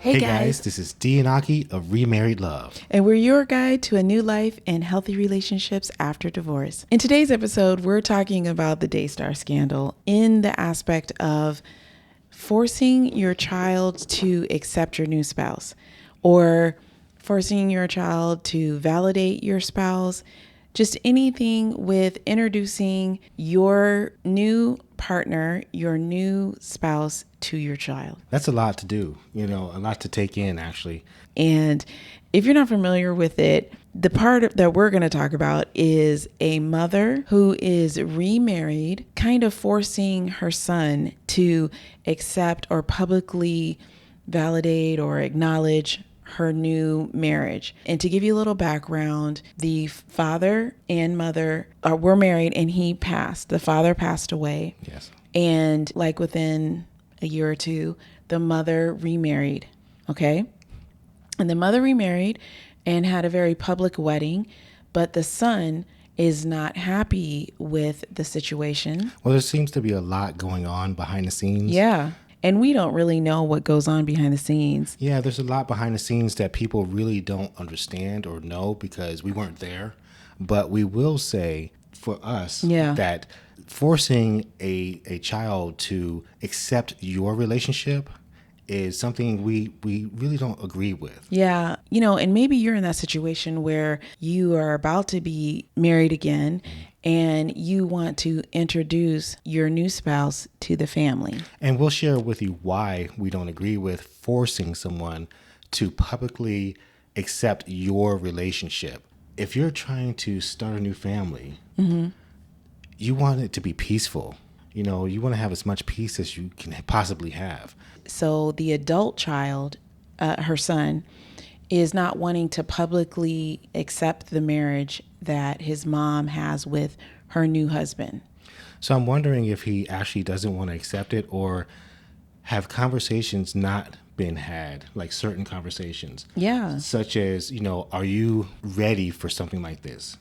Hey guys, this is D and Aki of Remarried Love. And we're your guide to a new life and healthy relationships after divorce. In today's episode, we're talking about the DAYSTAR Scandal in the aspect of forcing your child to accept your new spouse, or forcing your child to validate your spouse, just anything with introducing your new partner, your new spouse to your child. That's a lot to do, a lot to take in, actually. And if you're not familiar with it, the part that we're going to talk about is a mother who is remarried, kind of forcing her son to accept or publicly validate or acknowledge her new marriage. And to give you a little background, the father and mother were married and he passed. The father passed away. Yes. And like within a year or two, the mother remarried. Okay. And the mother remarried and had a very public wedding, but the son is not happy with the situation. Well, there seems to be a lot going on behind the scenes. Yeah. And we don't really know what goes on behind the scenes. Yeah, there's a lot behind the scenes that people really don't understand or know because we weren't there. But we will say for us that forcing a child to accept your relationship is something we really don't agree with. Yeah. And maybe you're in that situation where you are about to be married again and you want to introduce your new spouse to the family. And we'll share with you why we don't agree with forcing someone to publicly accept your relationship. If you're trying to start a new family, you want it to be peaceful. You want to have as much peace as you can possibly have. So the adult child, her son, is not wanting to publicly accept the marriage that his mom has with her new husband. So I'm wondering if he actually doesn't want to accept it, or have conversations not been had, like certain conversations. Yeah. Such as, are you ready for something like this?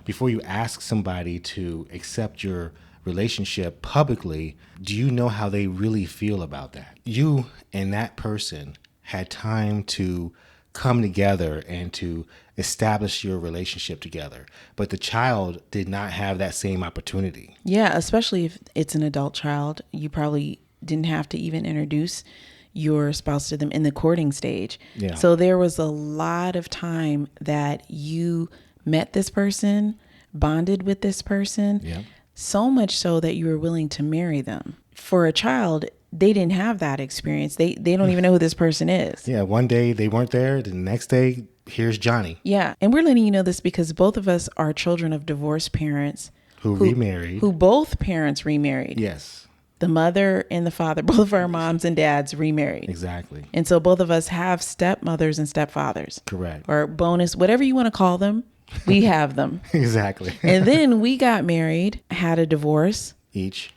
Before you ask somebody to accept your relationship publicly, do you know how they really feel about that? You and that person had time to come together and to establish your relationship together, but the child did not have that same opportunity. Yeah, especially if it's an adult child. You probably didn't have to even introduce your spouse to them in the courting stage. Yeah. So there was a lot of time that you met this person, bonded with this person. Yeah. So much so that you were willing to marry them. For a child, they didn't have that experience. They don't even know who this person is. Yeah, one day they weren't there. The next day, here's Johnny. Yeah, and we're letting you know this because both of us are children of divorced parents. Who remarried. Who both parents remarried. Yes. The mother and the father, both of our moms and dads remarried. Exactly. And so both of us have stepmothers and stepfathers. Correct. Or bonus, whatever you want to call them. We have them. Exactly. And then we got married, had a divorce. Each.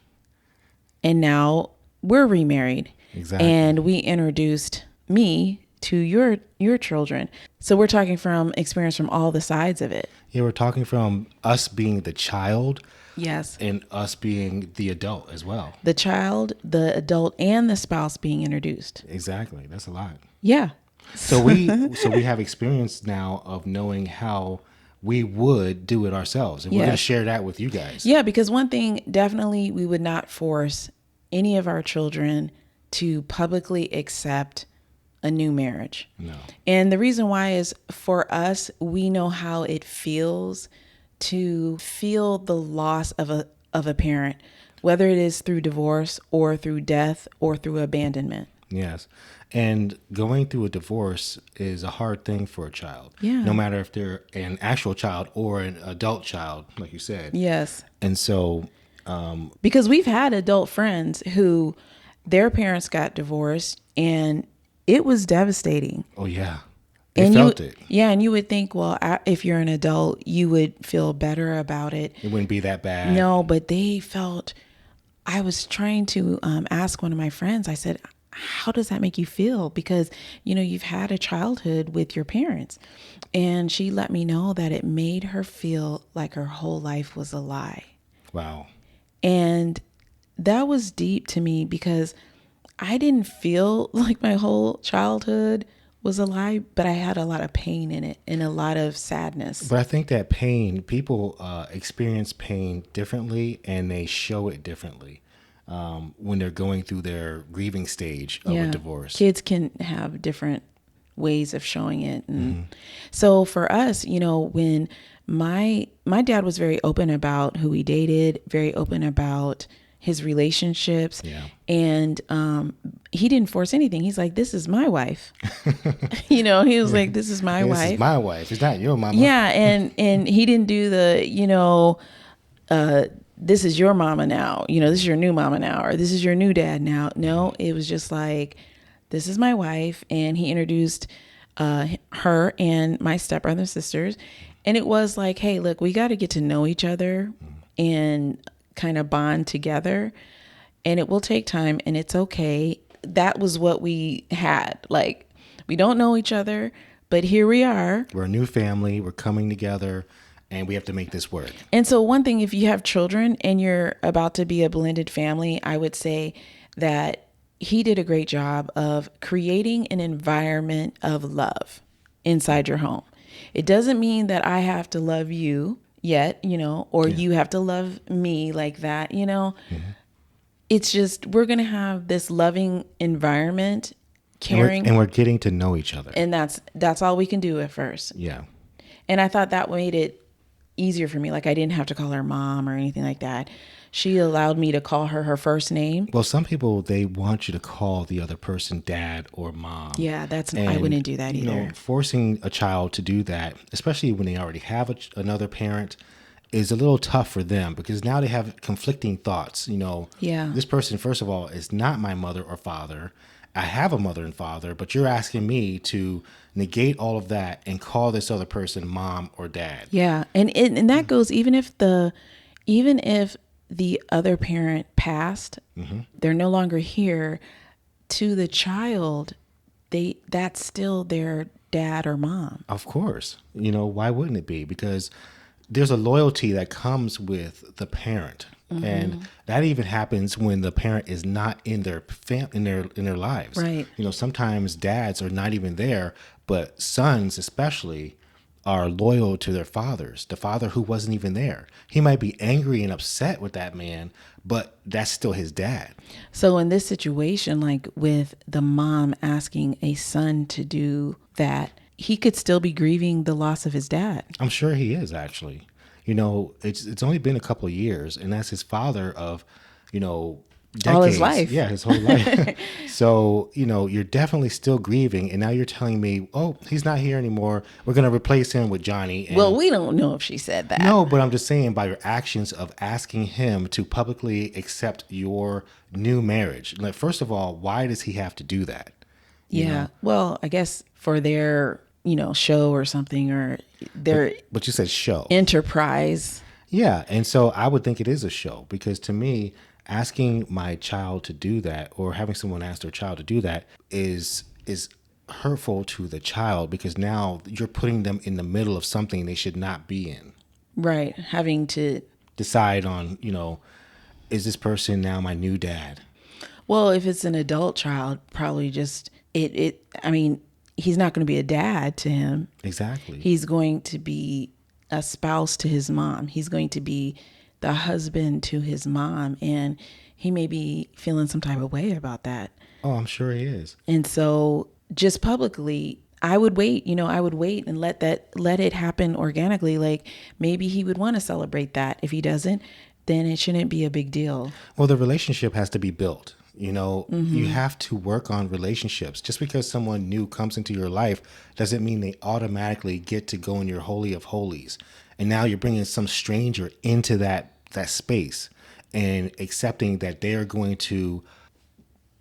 And now we're remarried. Exactly. And we introduced me to your children. So we're talking from experience from all the sides of it. Yeah, we're talking from us being the child. Yes. And us being the adult as well. The child, the adult, and the spouse being introduced. Exactly. That's a lot. Yeah. So we have experience now of knowing how we would do it ourselves. And we're going to share that with you guys. Yeah, because one thing, definitely we would not force any of our children to publicly accept a new marriage. No. And the reason why is for us, we know how it feels to feel the loss of a parent, whether it is through divorce or through death or through abandonment. Yes. And going through a divorce is a hard thing for a child. Yeah. No matter if they're an actual child or an adult child, like you said. Yes. And so... because we've had adult friends who their parents got divorced and it was devastating. Oh, yeah. They felt it. Yeah. And you would think, well, if you're an adult, you would feel better about it. It wouldn't be that bad. No, but they felt... I was trying to ask one of my friends, I said, how does that make you feel? Because, you've had a childhood with your parents. And she let me know that it made her feel like her whole life was a lie. Wow. And that was deep to me because I didn't feel like my whole childhood was a lie, but I had a lot of pain in it and a lot of sadness. But I think that pain, people experience pain differently and they show it differently when they're going through their grieving stage of a divorce. Kids can have different ways of showing it. And so for us, when my dad was very open about who he dated, very open about his relationships. Yeah. And he didn't force anything. He's like, this is my wife. He was like, this is my wife. This is my wife. It's not your mama. Yeah. And he didn't do the, this is your mama now, this is your new mama now, or this is your new dad now. No, it was just like, this is my wife. And he introduced her and my stepbrother and sisters. And it was like, hey, look, we got to get to know each other and kind of bond together, and it will take time, and it's okay. That was what we had. Like, we don't know each other, but here we are. We're a new family. We're coming together, and we have to make this work. And so one thing, if you have children and you're about to be a blended family, I would say that he did a great job of creating an environment of love inside your home. It doesn't mean that I have to love you yet, or you have to love me like that, It's just, we're going to have this loving environment, caring. And we're getting to know each other. And that's all we can do at first. Yeah. And I thought that made it easier for me. Like, I didn't have to call her mom or anything like that. She allowed me to call her first name. Well, some people, they want you to call the other person dad or mom. Yeah, I wouldn't do that either. Forcing a child to do that, especially when they already have another parent, is a little tough for them because now they have conflicting thoughts. This person, first of all, is not my mother or father. I have a mother and father, but you're asking me to negate all of that and call this other person mom or dad. Yeah, and that goes even if the other parent passed, they're no longer here. To the child, that's still their dad or mom. Of course. Why wouldn't it be? Because there's a loyalty that comes with the parent. And that even happens when the parent is not in their in their lives. Right. Sometimes dads are not even there, but sons especially are loyal to their fathers, the father who wasn't even there. He might be angry and upset with that man, but that's still his dad. So in this situation, like with the mom asking a son to do that, he could still be grieving the loss of his dad. I'm sure he is, actually. It's only been a couple of years, and that's his father of, decades. All his life. Yeah, his whole life. So, you're definitely still grieving, and now you're telling me, oh, he's not here anymore. We're going to replace him with Johnny. And well, we don't know if she said that. No, but I'm just saying by your actions of asking him to publicly accept your new marriage. Like, first of all, why does he have to do that? Yeah. Well, I guess for their, show or something, or their but you said show. Enterprise. Yeah. And so I would think it is a show because to me, asking my child to do that or having someone ask their child to do that is hurtful to the child because now you're putting them in the middle of something they should not be in. Right. Having to decide on, is this person now my new dad? Well, if it's an adult child, probably just he's not going to be a dad to him. Exactly. He's going to be a spouse to his mom. He's going to be the husband to his mom. And he may be feeling some type of way about that. Oh, I'm sure he is. And so just publicly, I would wait, I would wait and let it happen organically. Like maybe he would want to celebrate that. If he doesn't, then it shouldn't be a big deal. Well, the relationship has to be built. You have to work on relationships. Just because someone new comes into your life doesn't mean they automatically get to go in your holy of holies. And now you're bringing some stranger into that space and accepting that they are going to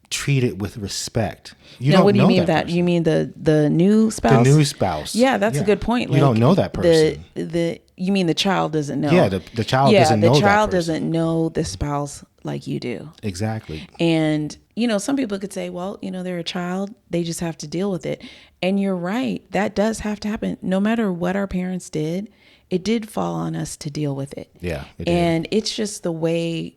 treat it with respect. What do you mean that? You mean the new spouse? The new spouse. Yeah, that's a good point. You don't know that person. You mean the child doesn't know? Yeah, the child doesn't know that person. The child doesn't know the spouse like you do. Exactly. And, some people could say, well, they're a child. They just have to deal with it. And you're right. That does have to happen. No matter what our parents did, it did fall on us to deal with it. Yeah. And it's just the way,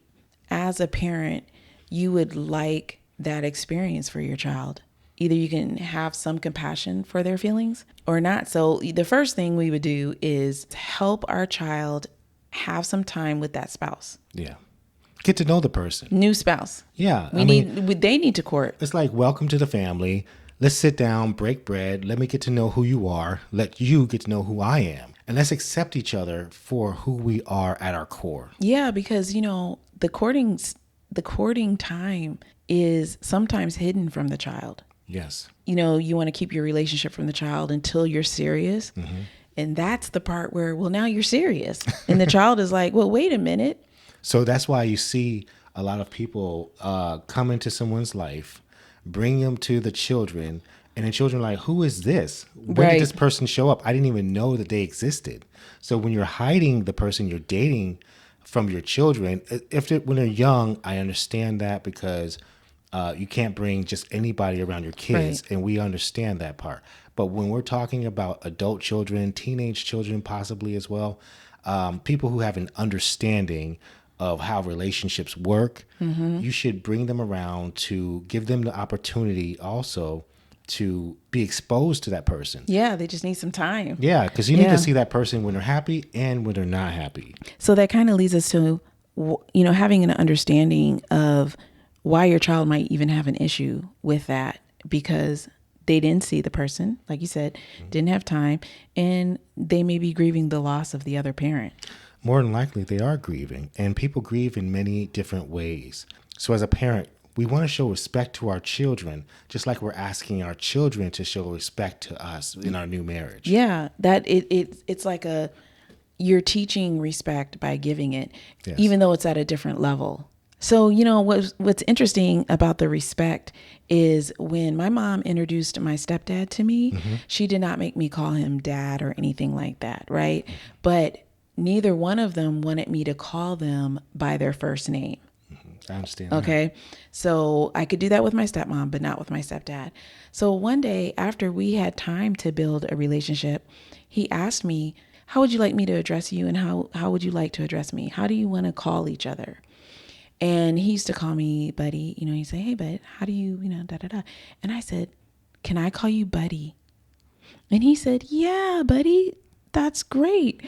as a parent, you would like that experience for your child. Either you can have some compassion for their feelings or not. So the first thing we would do is help our child have some time with that spouse. Yeah. Get to know the person. New spouse. Yeah. They need to court. It's like, welcome to the family. Let's sit down, break bread. Let me get to know who you are. Let you get to know who I am. And let's accept each other for who we are at our core. Yeah, because, the courting time is sometimes hidden from the child. Yes. You want to keep your relationship from the child until you're serious. Mm-hmm. And that's the part where, well, now you're serious. And the child is like, well, wait a minute. So that's why you see a lot of people come into someone's life, bring them to the children, and the children are like, who is this? When did this person show up? I didn't even know that they existed. So when you're hiding the person you're dating from your children, when they're young, I understand that because you can't bring just anybody around your kids, and we understand that part. But when we're talking about adult children, teenage children possibly as well, people who have an understanding of how relationships work, you should bring them around to give them the opportunity also to be exposed to that person. Yeah, they just need some time. Yeah, because you need to see that person when they're happy and when they're not happy. So that kind of leads us to, having an understanding of why your child might even have an issue with that, because they didn't see the person, like you said, didn't have time, and they may be grieving the loss of the other parent. More than likely, they are grieving, and people grieve in many different ways. So as a parent, we want to show respect to our children, just like we're asking our children to show respect to us in our new marriage. Yeah, that it's like you're teaching respect by giving it, even though it's at a different level. So, what's interesting about the respect is when my mom introduced my stepdad to me, she did not make me call him dad or anything like that, right? But neither one of them wanted me to call them by their first name. I understand. Okay. So I could do that with my stepmom, but not with my stepdad. So one day after we had time to build a relationship, he asked me, how would you like me to address you? And how would you like to address me? How do you want to call each other? And he used to call me buddy, he'd say, hey, bud, how do you, da, da, da. And I said, can I call you buddy? And he said, yeah, buddy, that's great.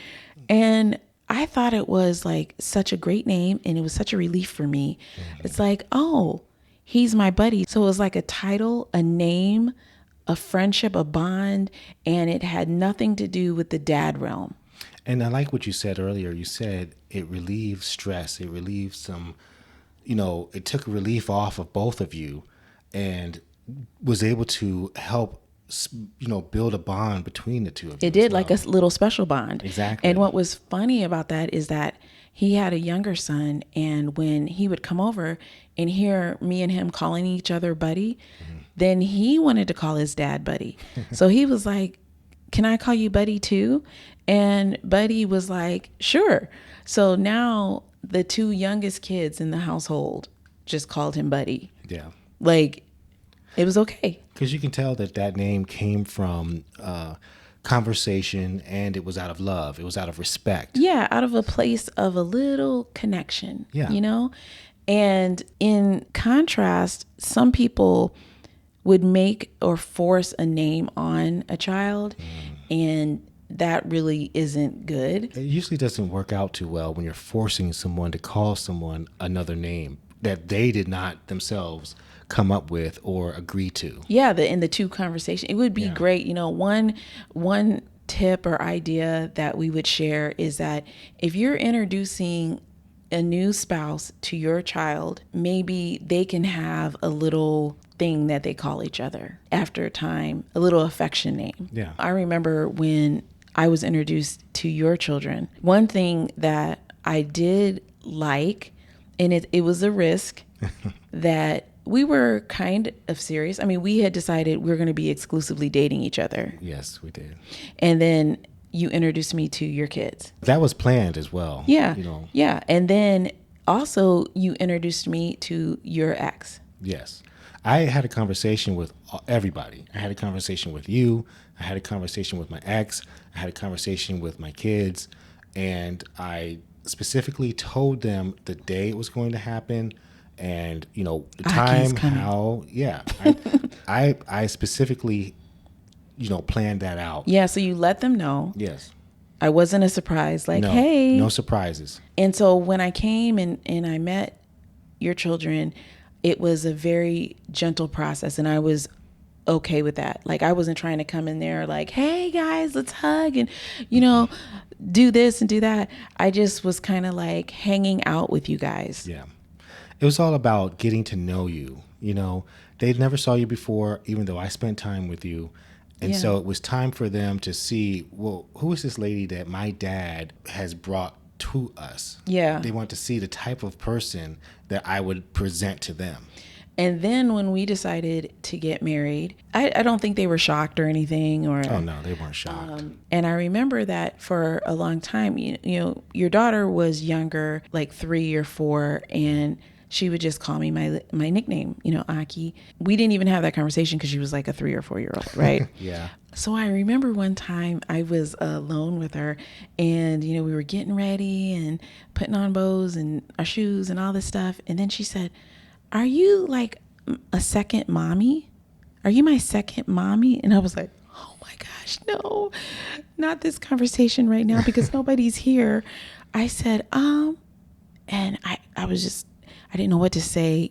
And I thought it was like such a great name, and it was such a relief for me. It's like, oh, he's my buddy. So it was like a title, a name, a friendship, a bond, and it had nothing to do with the dad realm. And I like what you said earlier. You said it relieves stress. It relieves some, it took relief off of both of you and was able to help build a bond between the two of you. It did, like a little special bond. Exactly. And what was funny about that is that he had a younger son, and when he would come over and hear me and him calling each other buddy, then he wanted to call his dad buddy. So he was like, can I call you buddy too? And buddy was like, sure. So now the two youngest kids in the household just called him buddy. Yeah. Like, it was okay. Because you can tell that name came from conversation, and it was out of love. It was out of respect. Yeah, out of a place of a little connection, Yeah. And in contrast, some people would make or force a name on a child, and that really isn't good. It usually doesn't work out too well when you're forcing someone to call someone another name that they did not themselves come up with or agree to. Yeah, in the two conversation, it would be great. One tip or idea that we would share is that if you're introducing a new spouse to your child, maybe they can have a little thing that they call each other after a time, a little affection name. Yeah. I remember when I was introduced to your children, one thing that I did like, and it was a risk, that we were kind of serious. I mean, we had decided we were going to be exclusively dating each other. Yes, we did. And then you introduced me to your kids. That was planned as well. Yeah. Yeah. And then also you introduced me to your ex. Yes. I had a conversation with everybody. I had a conversation with you. I had a conversation with my ex. I had a conversation with my kids. And I specifically told them the day it was going to happen and the Aki's time, coming. how, yeah, I specifically, planned that out. Yeah, so you let them know. Yes. I wasn't a surprise, like, No, hey. no surprises. And so when I came and I met your children, it was a very gentle process, and I was okay with that. Like, I wasn't trying to come in there like, hey guys, let's hug and do this and do that. I just was kind of like hanging out with you guys. Yeah. It was all about getting to know you. They never saw you before, even though I spent time with you. And so it was time for them to see, well, who is this lady that my dad has brought to us? Yeah. They want to see the type of person that I would present to them. And then when we decided to get married, I don't think they were shocked or anything. Oh, no, they weren't shocked. And I remember that for a long time, your daughter was younger, like 3 or 4, and she would just call me my nickname, Aki. We didn't even have that conversation because she was like a 3 or 4 year old, right? Yeah. So I remember one time I was alone with her, and we were getting ready and putting on bows and our shoes and all this stuff. And then she said, "Are you like a second mommy? Are you my second mommy?" And I was like, "Oh my gosh, no, not this conversation right now because nobody's here." I said, and I was just, I didn't know what to say.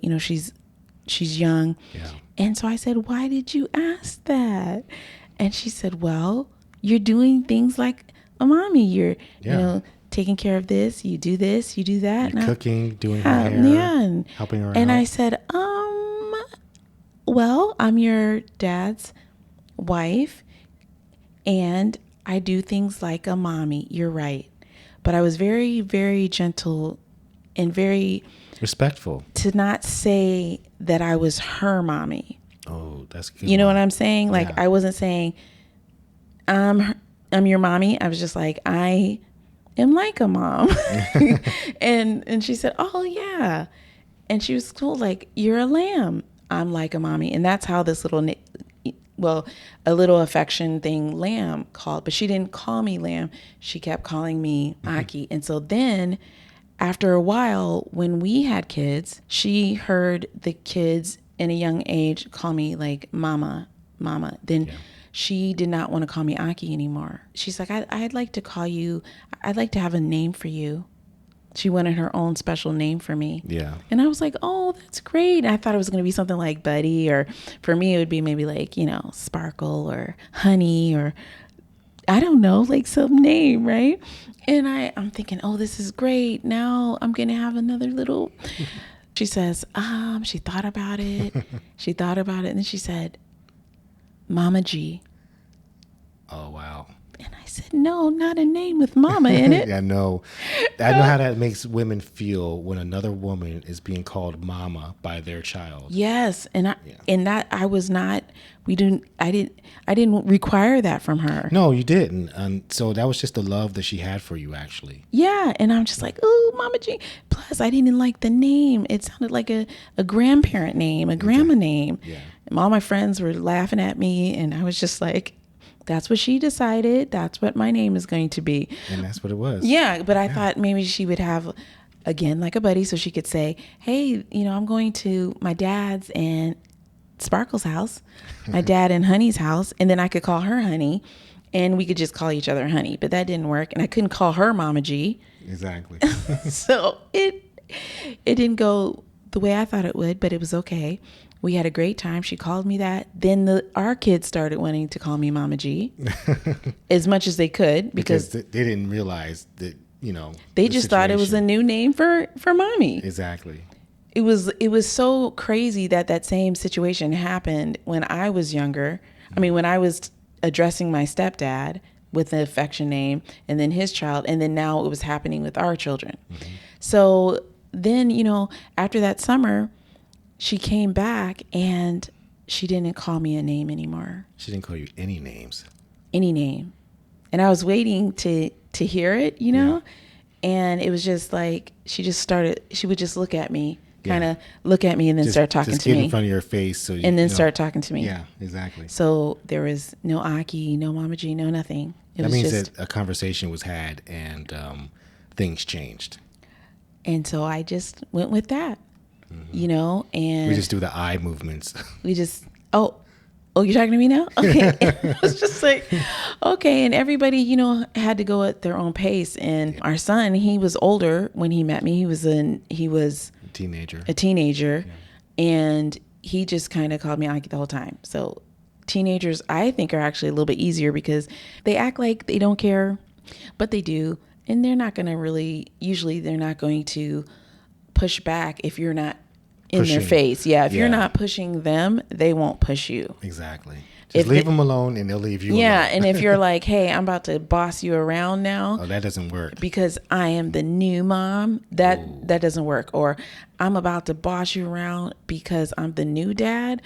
She's young. Yeah. And so I said, "Why did you ask that?" And she said, "Well, you're doing things like a mommy. You're, taking care of this. You do this, you do that. You're cooking, doing her hair, and helping her out. And I said, well, I'm your dad's wife, and I do things like a mommy. You're right." But I was very, very gentle and very respectful to not say that I was her mommy. Oh, that's good. You know what I'm saying? Like, Yeah. I wasn't saying I'm your mommy. I was just like, I am like a mom. and she said, "Oh yeah." And she was cool. Like, "You're a lamb. I'm like a mommy." And that's how this little, a little affection thing, Lamb, called. But she didn't call me Lamb. She kept calling me Aki. And so then after a while, when we had kids, she heard the kids in a young age call me like mama. Then she did not want to call me Aki anymore. She's like, I'd like to call you, I'd like to have a name for you. She wanted her own special name for me. Yeah. And I was like, "Oh, that's great." I thought it was going to be something like Buddy, or for me, it would be maybe like, Sparkle or Honey, or I don't know, like some name, right? And I'm thinking, "Oh, this is great. Now I'm going to have another little." She says, she thought about it. And then she said, "Mama G." Oh, wow. And I said, "No, not a name with mama in it." Yeah, no. I know how that makes women feel when another woman is being called mama by their child. Yes. And that I was not, I didn't require that from her. No, you didn't. So that was just the love that she had for you, actually. Yeah. And I'm just like, "Ooh, Mama G." Plus, I didn't like the name. It sounded like a grandparent name, a grandma name. Yeah. And all my friends were laughing at me, and I was just like, that's what she decided. That's what my name is going to be. And that's what it was. Yeah. But I thought maybe she would have, again, like a buddy, so she could say, "Hey, I'm going to my dad's and Sparkle's house, my dad and Honey's house," and then I could call her Honey, and we could just call each other Honey. But that didn't work, and I couldn't call her Mama G. Exactly. So it didn't go the way I thought it would, but it was okay. We had a great time. She called me that. Then our kids started wanting to call me Mama G as much as they could because they didn't realize that, they just thought it was a new name for mommy. Exactly. It was so crazy that same situation happened when I was younger. I mean, when I was addressing my stepdad with the affection name, and then his child, and then now it was happening with our children. Mm-hmm. So then, after that summer, she came back and she didn't call me a name anymore. She didn't call you any names. Any name. And I was waiting to hear it, Yeah. And it was just like, she would just look at me, kind of look at me and then start talking to me. Just get in front of your face. And then start talking to me. Yeah, exactly. So there was no Aki, no Mama G, no nothing. That means that a conversation was had and things changed. And so I just went with that. and We just do the eye movements. we just, oh, you're talking to me now? Okay. It was just like, okay. And everybody, had to go at their own pace. And our son, he was older when he met me. He was Teenager. a teenager. Yeah. And he just kind of called me Aki the whole time. So teenagers, I think, are actually a little bit easier because they act like they don't care, but they do. And they're not going to usually they're not going to push back if you're not in their face. Yeah. If you're not pushing them, they won't push you. Exactly. Just leave them alone and they'll leave you alone. Yeah. And if you're like, hey, I'm about to boss you around now. Oh, that doesn't work. Because I am the new mom. That doesn't work. Or I'm about to boss you around because I'm the new dad.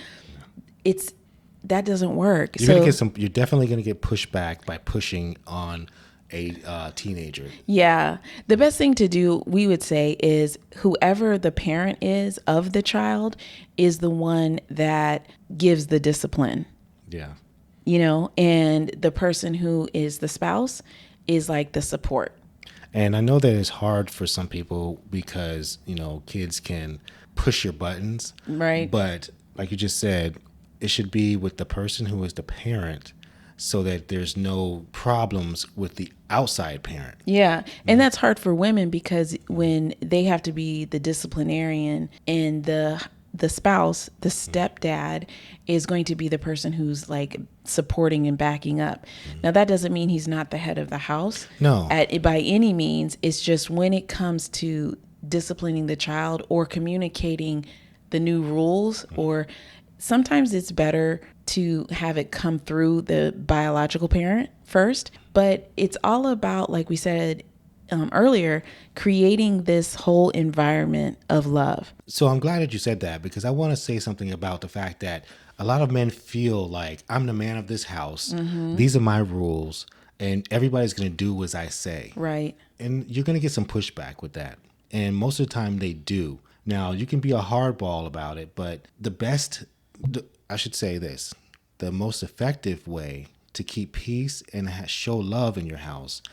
That doesn't work. You're definitely going to get pushed back by pushing on a teenager. Yeah. The best thing to do, we would say, is whoever the parent is of the child is the one that gives the discipline. Yeah. And the person who is the spouse is like the support. And I know that it's hard for some people because, kids can push your buttons. Right. But like you just said, it should be with the person who is the parent so that there's no problems with the outside parent. Yeah. And that's hard for women because when they have to be the disciplinarian and the spouse, the stepdad, is going to be the person who's like supporting and backing up. Now, that doesn't mean he's not the head of the house. No. By any means. It's just when it comes to disciplining the child or communicating the new rules, or sometimes it's better to have it come through the biological parent first. But it's all about, like we said earlier, creating this whole environment of love. So I'm glad that you said that because I want to say something about the fact that a lot of men feel like I'm the man of this house. Mm-hmm. These are my rules and everybody's going to do as I say. Right. And you're going to get some pushback with that. And most of the time they do. Now, you can be a hardball about it, but I should say this, the most effective way to keep peace and show love in your house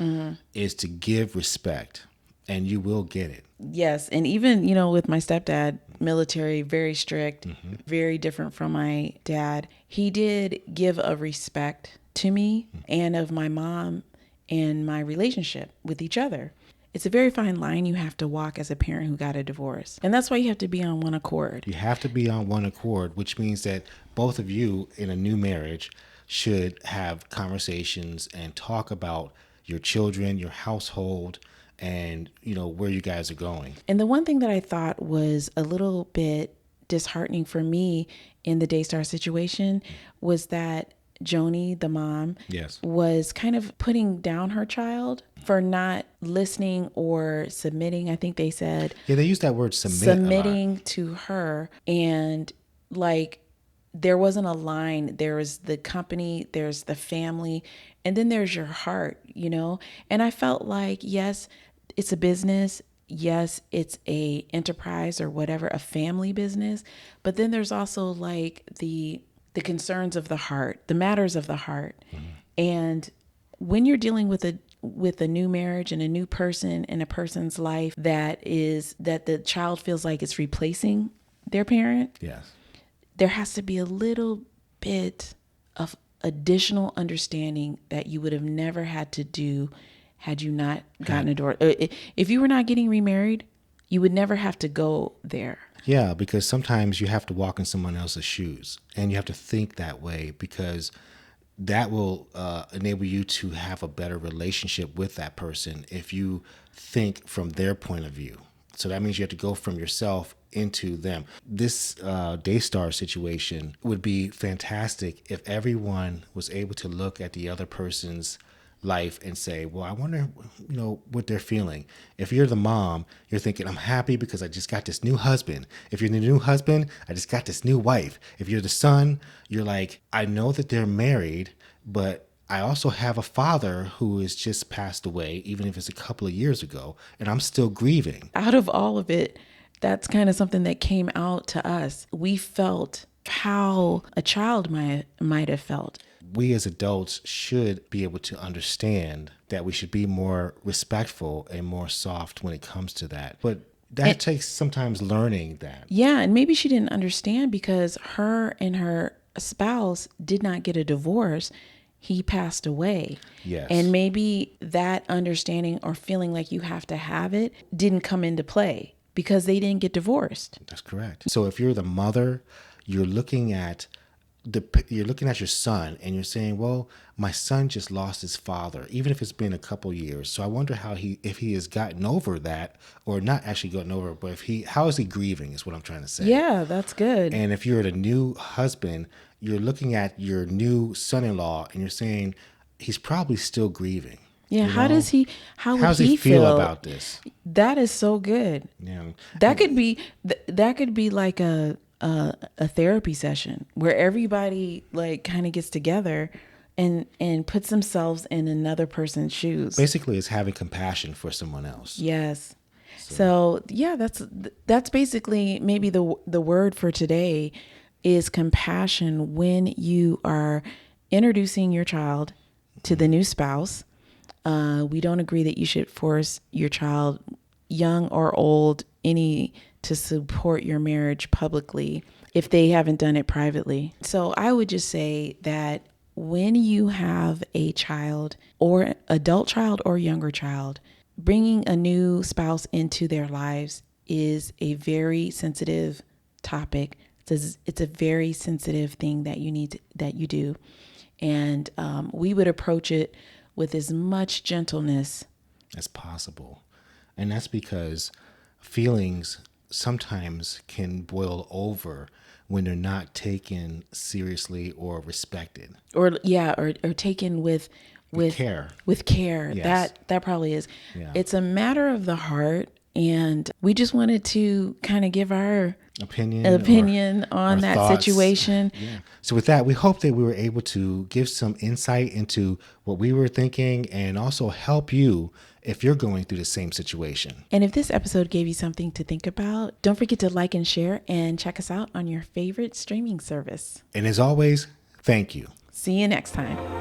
is to give respect, and you will get it. Yes. And even, with my stepdad, military, very strict, very different from my dad, he did give a respect to me and of my mom and my relationship with each other. It's a very fine line you have to walk as a parent who got a divorce. And that's why you have to be on one accord. You have to be on one accord, which means that both of you in a new marriage should have conversations and talk about your children, your household, and, where you guys are going. And the one thing that I thought was a little bit disheartening for me in the Daystar situation was that Joni, the mom, was kind of putting down her child for not listening or submitting. I think they said. Yeah, they used that word submitting to her. And like, there wasn't a line. There was the company, there's the family, and then there's your heart, And I felt like, yes, it's a business. Yes, it's a enterprise or whatever, a family business. But then there's also like the concerns of the heart, the matters of the heart. Mm-hmm. And when you're dealing with a new marriage and a new person in a person's life that the child feels like it's replacing their parent. Yes. There has to be a little bit of additional understanding that you would have never had to do had you not gotten a divorce. If you were not getting remarried, you would never have to go there. Yeah, because sometimes you have to walk in someone else's shoes and you have to think that way because that will enable you to have a better relationship with that person if you think from their point of view. So that means you have to go from yourself into them. This Daystar situation would be fantastic if everyone was able to look at the other person's life and say, well, I wonder, what they're feeling. If you're the mom, you're thinking, I'm happy because I just got this new husband. If you're the new husband, I just got this new wife. If you're the son, you're like, I know that they're married, but I also have a father who has just passed away, even if it's a couple of years ago, and I'm still grieving. Out of all of it, that's kind of something that came out to us. We felt how a child might have felt. We as adults should be able to understand that we should be more respectful and more soft when it comes to that. But That takes sometimes learning that. Yeah, and maybe she didn't understand because her and her spouse did not get a divorce. He passed away. Yes. And maybe that understanding or feeling like you have to have it didn't come into play because they didn't get divorced. That's correct. So if you're the mother, you're looking at your son and you're saying, well, my son just lost his father, even if it's been a couple years. So I wonder if he has gotten over that, or not actually gotten over it, but how is he grieving is what I'm trying to say. Yeah, that's good. And if you're the new husband, you're looking at your new son-in-law and you're saying he's probably still grieving. Yeah, You how know? does he feel about this? That is so good. Yeah. That could be like a therapy session where everybody like kind of gets together and puts themselves in another person's shoes. Basically, it's having compassion for someone else. Yes. So yeah, that's basically maybe the word for today is compassion when you are introducing your child to the new spouse. We don't agree that you should force your child, young or old, to support your marriage publicly if they haven't done it privately. So I would just say that when you have a child, or adult child or younger child, bringing a new spouse into their lives is a very sensitive topic. It's a very sensitive thing that you do. And we would approach it with as much gentleness as possible. And that's because feelings sometimes can boil over when they're not taken seriously or respected. Or taken with care. With care. Yes. That probably is. Yeah. It's a matter of the heart, and we just wanted to kind of give our opinion on that thoughts. Situation. Yeah. So with that, we hope that we were able to give some insight into what we were thinking and also help you if you're going through the same situation. And if this episode gave you something to think about, don't forget to like and share and check us out on your favorite streaming service. And as always, thank you. See you next time.